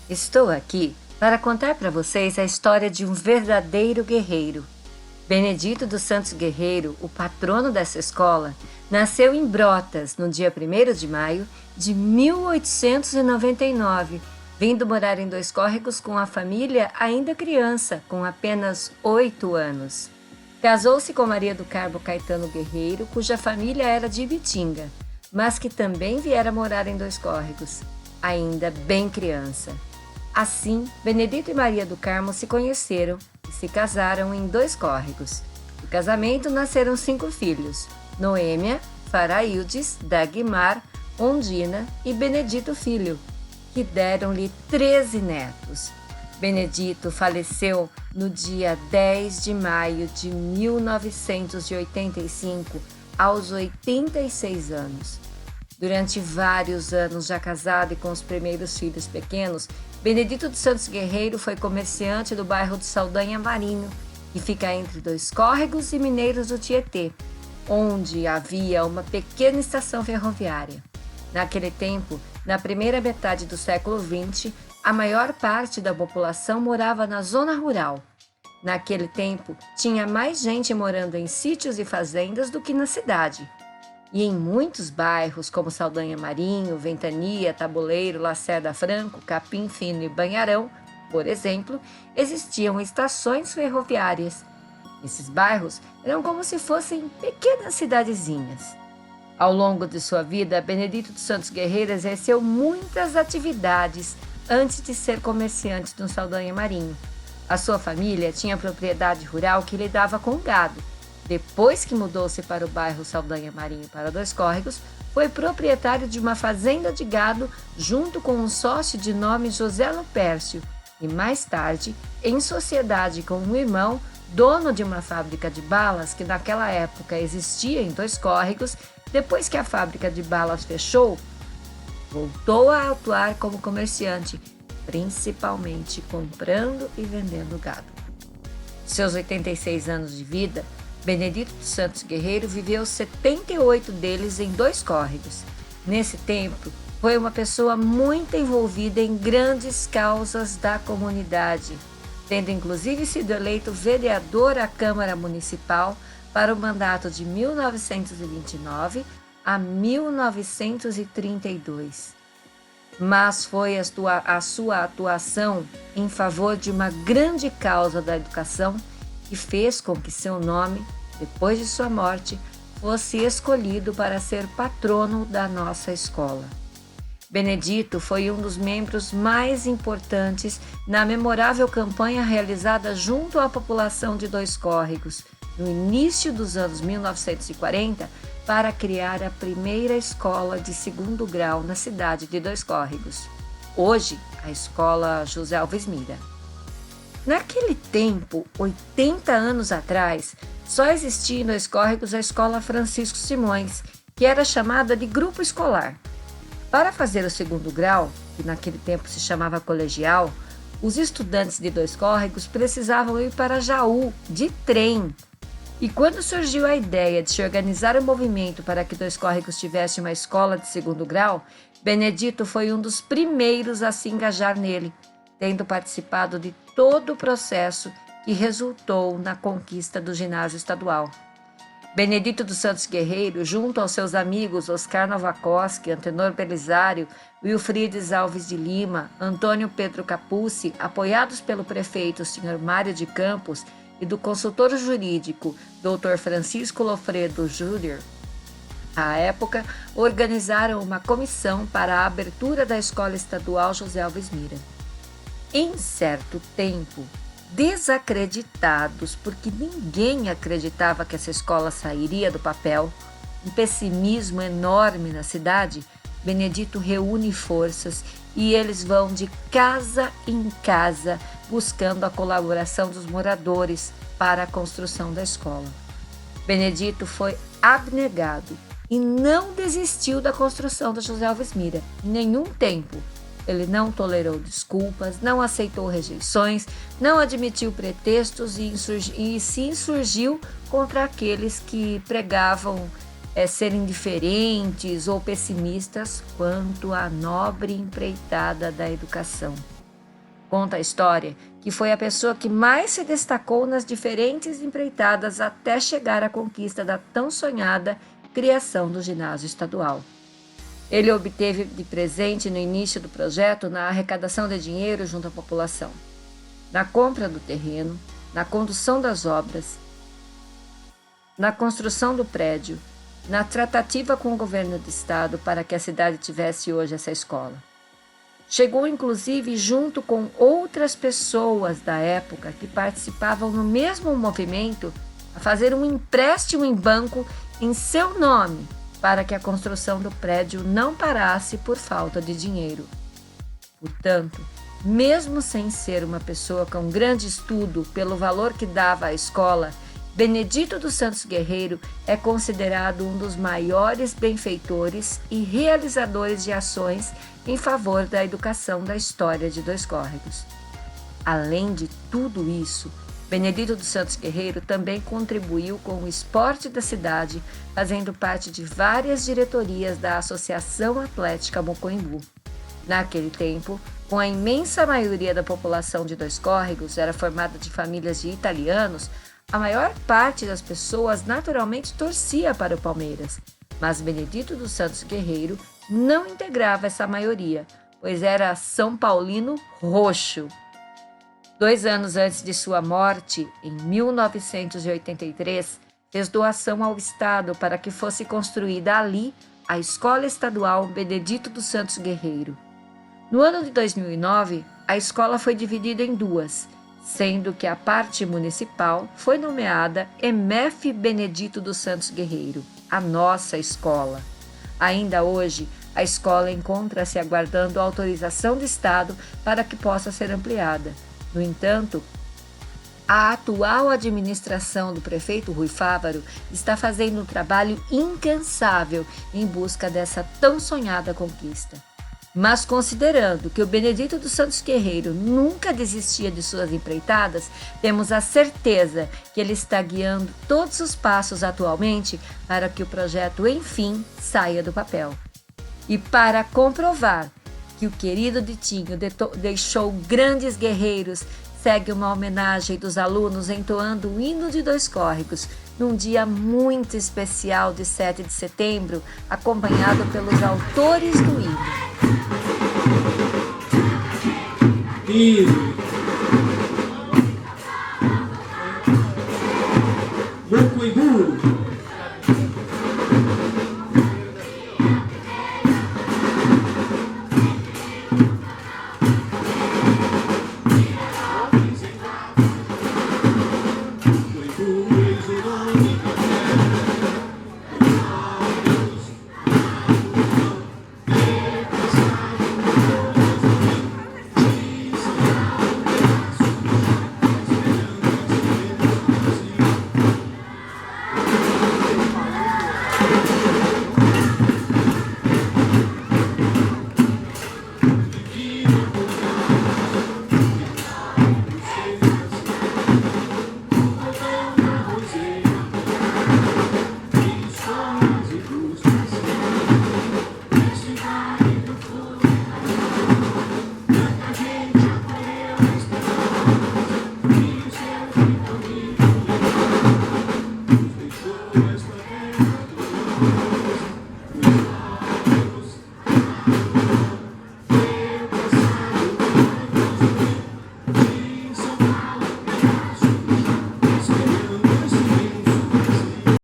Estou aqui para contar para vocês a história de um verdadeiro guerreiro. Benedito dos Santos Guerreiro, o patrono dessa escola, nasceu em Brotas no dia 1º de maio de 1899, vindo morar em Dois Córregos com a família ainda criança, com apenas 8 anos. Casou-se com Maria do Carmo Caetano Guerreiro, cuja família era de Ibitinga, mas que também viera morar em Dois Córregos, ainda bem criança. Assim, Benedito e Maria do Carmo se conheceram e se casaram em Dois Córregos. Do casamento nasceram 5 filhos: Noêmia, Faraildes, Dagmar, Ondina e Benedito Filho, que deram-lhe 13 netos. Benedito faleceu no dia 10 de maio de 1985, aos 86 anos. Durante vários anos, já casado e com os primeiros filhos pequenos, Benedito dos Santos Guerreiro foi comerciante do bairro de Saldanha Marinho, que fica entre Dois Córregos e Mineiros do Tietê, onde havia uma pequena estação ferroviária. Naquele tempo, na primeira metade do século XX, a maior parte da população morava na zona rural. Naquele tempo, tinha mais gente morando em sítios e fazendas do que na cidade. E em muitos bairros, como Saldanha Marinho, Ventania, Tabuleiro, Lacerda Franco, Capim Fino e Banharão, por exemplo, existiam estações ferroviárias. Esses bairros eram como se fossem pequenas cidadezinhas. Ao longo de sua vida, Benedito dos Santos Guerreiro exerceu muitas atividades antes de ser comerciante no Saldanha Marinho. A sua família tinha propriedade rural que lidava com gado. Depois que mudou-se para o bairro Saldanha Marinho para Dois Córregos, foi proprietário de uma fazenda de gado junto com um sócio de nome José Lupércio e, mais tarde, em sociedade com um irmão, dono de uma fábrica de balas que naquela época existia em Dois Córregos. Depois que a fábrica de balas fechou, voltou a atuar como comerciante, principalmente comprando e vendendo gado. Seus 86 anos de vida, Benedito dos Santos Guerreiro viveu 78 deles em Dois Córregos. Nesse tempo, foi uma pessoa muito envolvida em grandes causas da comunidade, tendo inclusive sido eleito vereador à Câmara Municipal para o mandato de 1929 a 1932. Mas foi a sua atuação em favor de uma grande causa da educação que fez com que seu nome, depois de sua morte, fosse escolhido para ser patrono da nossa escola. Benedito foi um dos membros mais importantes na memorável campanha realizada junto à população de Dois Córregos, no início dos anos 1940, para criar a primeira escola de 2º grau na cidade de Dois Córregos, hoje a Escola José Alves Mira. Naquele tempo, 80 anos atrás, só existia em Dois Córregos a Escola Francisco Simões, que era chamada de grupo escolar. Para fazer o 2º grau, que naquele tempo se chamava colegial, os estudantes de Dois Córregos precisavam ir para Jaú, de trem. E quando surgiu a ideia de se organizar um movimento para que Dois Córregos tivesse uma escola de 2º grau, Benedito foi um dos primeiros a se engajar nele, tendo participado de todo o processo que resultou na conquista do ginásio estadual. Benedito dos Santos Guerreiro, junto aos seus amigos Oscar Novakoski, Antenor Belisário, Wilfrides Alves de Lima, Antônio Pedro Capucci, apoiados pelo prefeito Sr. Mário de Campos e do consultor jurídico Dr. Francisco Lofredo Júnior, à época, organizaram uma comissão para a abertura da Escola Estadual José Alves Mira. Em certo tempo, desacreditados porque ninguém acreditava que essa escola sairia do papel, um pessimismo enorme na cidade, Benedito reúne forças e eles vão de casa em casa buscando a colaboração dos moradores para a construção da escola. Benedito foi abnegado e não desistiu da construção da José Alves Mira em nenhum tempo. Ele não tolerou desculpas, não aceitou rejeições, não admitiu pretextos e se insurgiu contra aqueles que pregavam ser indiferentes ou pessimistas quanto à nobre empreitada da educação. Conta a história que foi a pessoa que mais se destacou nas diferentes empreitadas até chegar à conquista da tão sonhada criação do ginásio estadual. Ele obteve de presente no início do projeto na arrecadação de dinheiro junto à população, na compra do terreno, na condução das obras, na construção do prédio, na tratativa com o governo do estado para que a cidade tivesse hoje essa escola. Chegou inclusive junto com outras pessoas da época que participavam no mesmo movimento a fazer um empréstimo em banco em seu nome para que a construção do prédio não parasse por falta de dinheiro. Portanto, mesmo sem ser uma pessoa com grande estudo pelo valor que dava à escola, Benedito dos Santos Guerreiro é considerado um dos maiores benfeitores e realizadores de ações em favor da educação da história de Dois Córregos. Além de tudo isso, Benedito dos Santos Guerreiro também contribuiu com o esporte da cidade, fazendo parte de várias diretorias da Associação Atlética Mocoimbu. Naquele tempo, com a imensa maioria da população de Dois Córregos era formada de famílias de italianos, a maior parte das pessoas naturalmente torcia para o Palmeiras, mas Benedito dos Santos Guerreiro não integrava essa maioria, pois era São Paulino roxo. 2 anos antes de sua morte, em 1983, fez doação ao Estado para que fosse construída ali a Escola Estadual Benedito dos Santos Guerreiro. No ano de 2009, a escola foi dividida em 2, sendo que a parte municipal foi nomeada EMEF Benedito dos Santos Guerreiro, a nossa escola. Ainda hoje, a escola encontra-se aguardando a autorização do Estado para que possa ser ampliada. No entanto, a atual administração do prefeito Rui Fávaro está fazendo um trabalho incansável em busca dessa tão sonhada conquista. Mas considerando que o Benedito dos Santos Guerreiro nunca desistia de suas empreitadas, temos a certeza que ele está guiando todos os passos atualmente para que o projeto, enfim, saia do papel. E para comprovar que o querido Ditinho deixou grandes guerreiros, segue uma homenagem dos alunos entoando o hino de Dois Córregos, num dia muito especial de 7 de setembro, acompanhado pelos autores do hino. Mocoimbu.